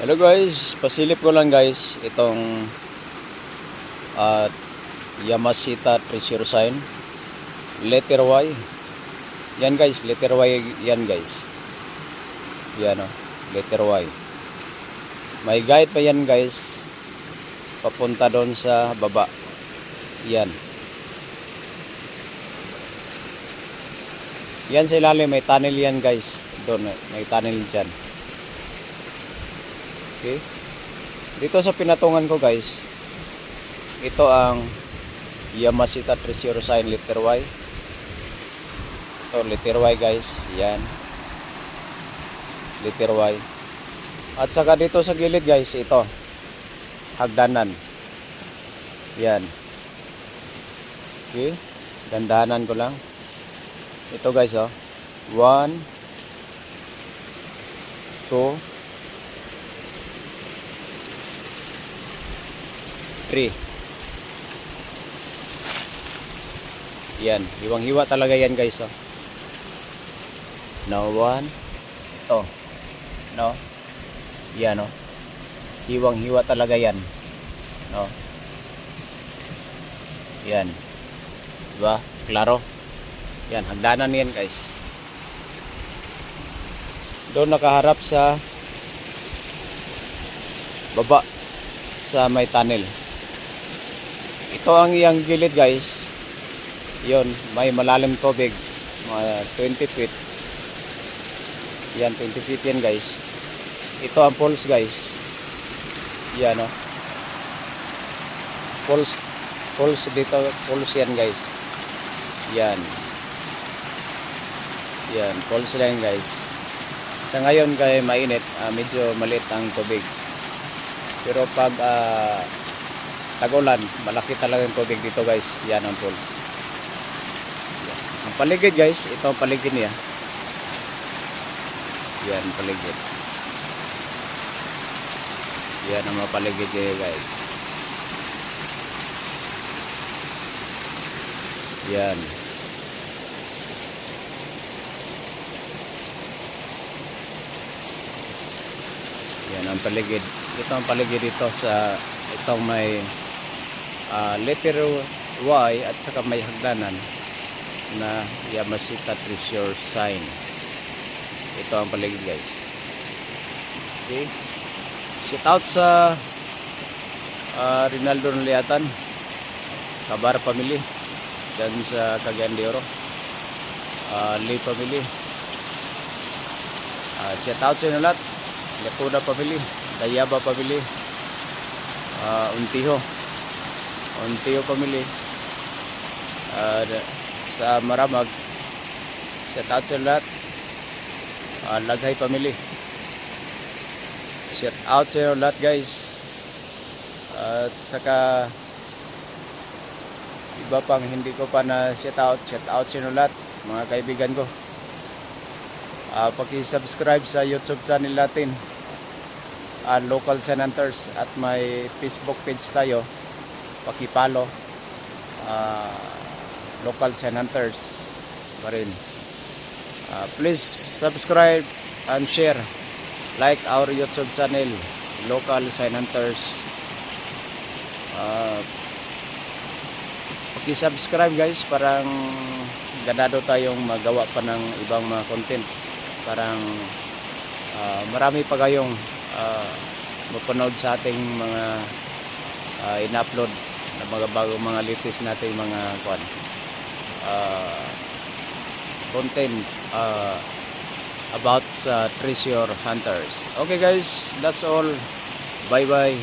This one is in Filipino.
Hello guys, pasilip ko lang guys itong Yamashita Treasure Sign letter Y. Yan guys, letter Y yan guys. Yan o, letter Y. May guide pa yan guys, papunta doon sa baba. Yan. Yan sa ilalim, may tunnel yan guys. Doon, may tunnel dyan. Okay. Dito sa pinatungan ko guys, ito ang Yamashita Treasure Sign letter Y. So letter Y guys, yan. Letter Y. At saka dito sa gilid guys, ito hagdanan. Yan. Okay. Dandahanan ko lang. Ito guys oh. 1 2 3. Yan, hiwang-hiwa talaga yan guys oh. No, 1. Ito. No. Yan oh. Hiwang-hiwa talaga yan. No. Yan. Diba? Klaro. Yan, hagdanan yan guys. Doon nakaharap sa baba sa may tunnel. Ito ang iyang gilid guys. Yon, may malalim tubig, mga 20 feet. Yan, 20 feet yan guys. Ito ang falls guys. Yan o. Falls dito, falls yan guys. Yan. Yan, falls lang guys. Sa ngayon kay mainit, medyo maliit ang tubig. Pero pag tag-ulan, malaki talaga yung tubig dito guys. Yan ang pool. Ang paligid guys, ito ang paligid niya. Yan paligid. Yan ang mga paligid niya guys. Yan. Yan ang paligid. Ito ang paligid dito sa itong may letter Y at saka may hagdanan na Yamashita Treasure Sign. Ito ang paligid guys. Okay. Shout out sa Rinaldo Noliatan, Kabar family dyan sa Cagayan de Oro, Lee family. Shout out sa inyo lahat. Lepuda family, Dayaba family, Untiho family, sa Maramag, shout out sa lahat. Laghay family, shout out sa lahat guys. At saka iba pang hindi ko pa na shout out sa lahat mga kaibigan ko. Paki-subscribe sa YouTube channel natin, Local Sign Hunters, at may Facebook page tayo, paki-follow, Local Sign Hunters pa rin. Please subscribe and share, like our YouTube channel, Local Sign Hunters. Paki-subscribe guys, parang ganado tayong magawa pa ng ibang mga content. Parang marami pa kayong mapanood sa ating mga in-upload na mga bagong mga latest nating mga content about treasure hunters. Okay guys, that's all. Bye bye.